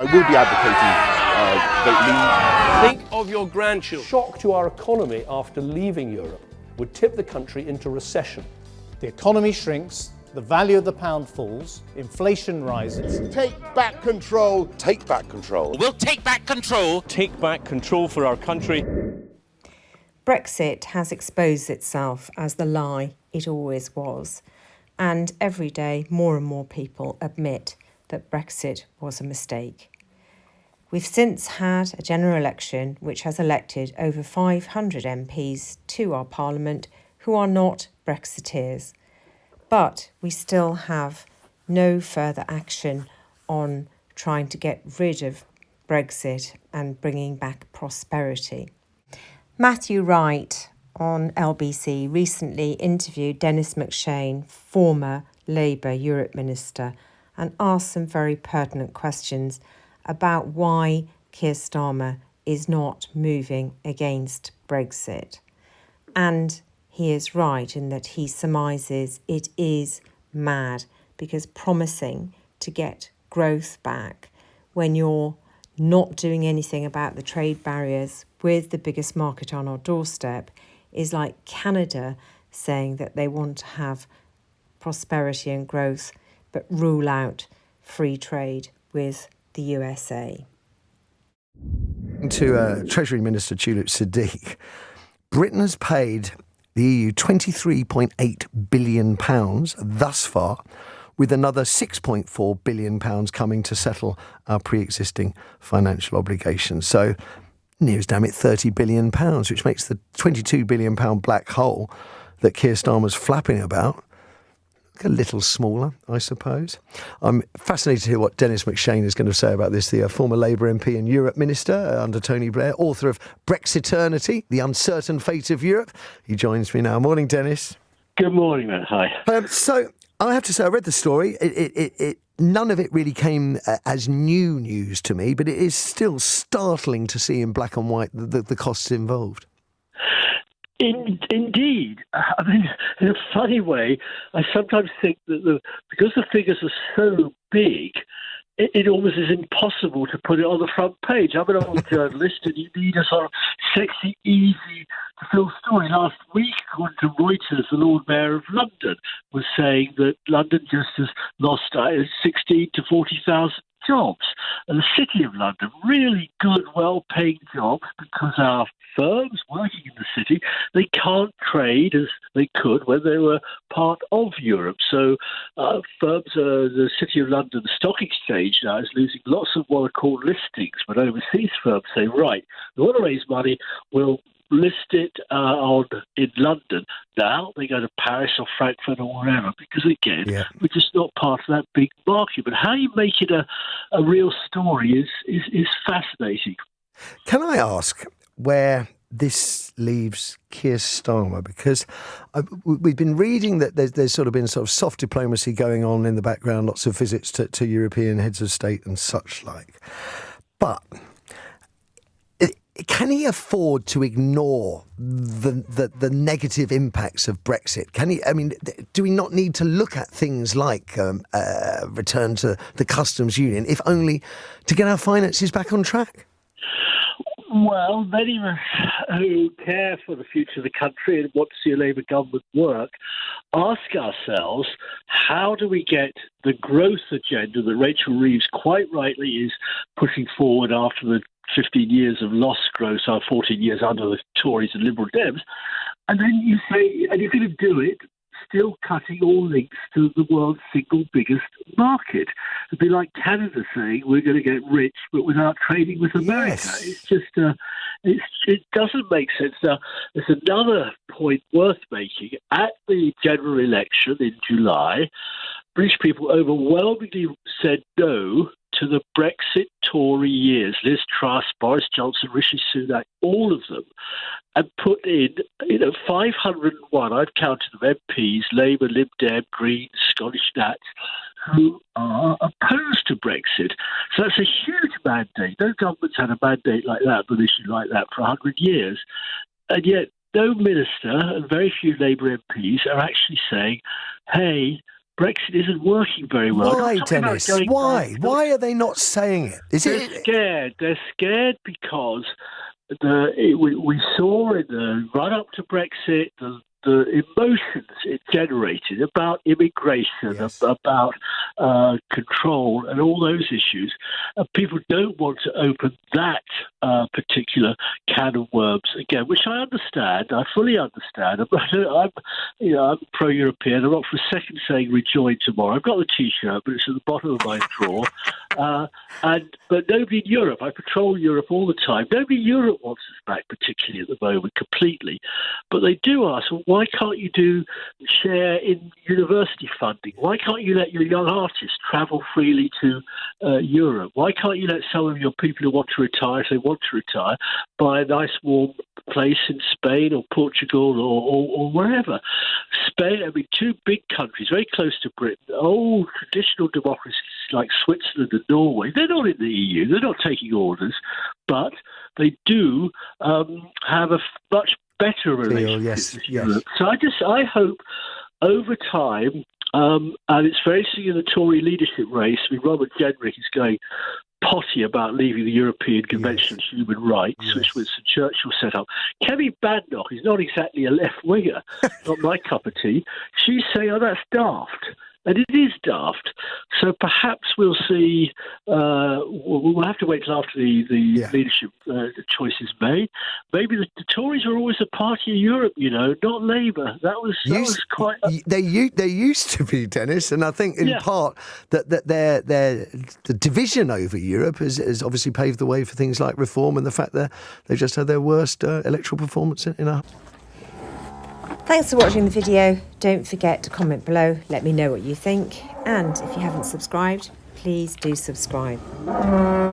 I will be advocating vote leave. Think of your grandchildren. Shock to our economy after leaving Europe would tip the country into recession. The economy shrinks, the value of the pound falls, inflation rises. Take back control. Take back control. We'll take back control. Take back control for our country. Brexit has exposed itself as the lie it always was. And every day, more and more people admit that Brexit was a mistake. We've since had a general election which has elected over 500 MPs to our Parliament who are not Brexiteers. But we still have no further action on trying to get rid of Brexit and bringing back prosperity. Matthew Wright on LBC recently interviewed Denis McShane, former Labour Europe Minister, and asked some very pertinent questions about why Keir Starmer is not moving against Brexit. And he is right in that he surmises it is mad, because promising to get growth back when you're not doing anything about the trade barriers with the biggest market on our doorstep is like Canada saying that they want to have prosperity and growth but rule out free trade with the USA. To Treasury Minister Tulip Siddiq, Britain has paid the EU £23.8 billion thus far, with another £6.4 billion coming to settle our pre-existing financial obligations. So near as damn it £30 billion, which makes the £22 billion black hole that Keir Starmer's flapping about a little smaller, I suppose. I'm fascinated to hear what Denis McShane is going to say about this, the former Labour MP and Europe Minister under Tony Blair, author of Brexiternity, The Uncertain Fate of Europe. He joins me now. Morning, Denis. Good morning, Matt. Hi. So I have to say, I read the story. None of it really came as new news to me, but it is still startling to see in black and white the costs involved. Indeed. I mean, in a funny way, I sometimes think that because the figures are so big, it almost is impossible to put it on the front page. I'm an old journalist, and you need a sort of sexy, easy-to-fill story. Last week, according to Reuters, the Lord Mayor of London was saying that London just has lost 16 to 40,000 jobs. And the City of London, really good, well-paying jobs, because our firms working in the city, they can't trade as they could when they were part of Europe. So firms, the City of London Stock Exchange now is losing lots of what are called listings, but overseas firms say, right, we want to raise money, we'll list it in London. Now they go to Paris or Frankfurt or wherever, because again, we're just not part of that big market. But how you make it a real story is fascinating. Can I ask where this leaves Keir Starmer? Because we've been reading that there's sort of been sort of soft diplomacy going on in the background, lots of visits to European heads of state and such like. But can he afford to ignore the negative impacts of Brexit? Can he? I mean, do we not need to look at things like return to the customs union, if only to get our finances back on track? Well, many of us who care for the future of the country and want to see a Labour government work ask ourselves, how do we get the growth agenda that Rachel Reeves quite rightly is pushing forward after the 15 years of lost growth, 14 years under the Tories and Liberal Dems, and then you say, and you're going to do it still cutting all links to the world's single biggest market. It'd be like Canada saying we're going to get rich, but without trading with America. Yes. It's just, it doesn't make sense. Now, there's another point worth making. At the general election in July, British people overwhelmingly said no to the Brexit Tory years, Liz Truss, Boris Johnson, Rishi Sunak, all of them, and put in, 501, I've counted them, MPs, Labour, Lib Dem, Greens, Scottish Nats, who are opposed to Brexit. So that's a huge mandate. No government's had a mandate like that, an issue like that, for 100 years. And yet no minister and very few Labour MPs are actually saying, hey, Brexit isn't working very well. Why, Dennis? Why? Why are they not saying it? They're scared. They're scared because we saw in the run-up to Brexit the emotions it generated about immigration, Yes. about control and all those issues. People don't want to open that particular can of worms again, which I understand. I fully understand. I'm pro-European. I'm not for a second saying rejoin tomorrow. I've got the T-shirt, but it's at the bottom of my drawer. But nobody in Europe, I patrol Europe all the time, nobody in Europe wants us back, particularly at the moment, completely. But they do ask, well, why can't you share in university funding? Why can't you let your young artists travel freely to Europe? Why can't you let some of your people who want to retire, if they want to retire, buy a nice warm place in Spain or Portugal or wherever? Spain, I mean, two big countries, very close to Britain, old traditional democracies like Switzerland and Norway. They're not in the EU. They're not taking orders, but they do have a much better relationship with Europe. So I hope over time, and it's very interesting in the Tory leadership race. I mean, Robert Jenrick is going potty about leaving the European Convention on Human Rights, which Winston Churchill set up. Kemi Badenoch is not exactly a left-winger, not my cup of tea. She's saying, oh, that's daft. And it is daft. So perhaps we'll see. We'll have to wait till after the leadership choice is made. Maybe the Tories are always a party of Europe, not Labour. That was quite. They used to be, Dennis, and I think in part that the division over Europe has obviously paved the way for things like reform and the fact that they just had their worst electoral performance in a. Thanks for watching the video. Don't forget to comment below, let me know what you think. And if you haven't subscribed, please do subscribe.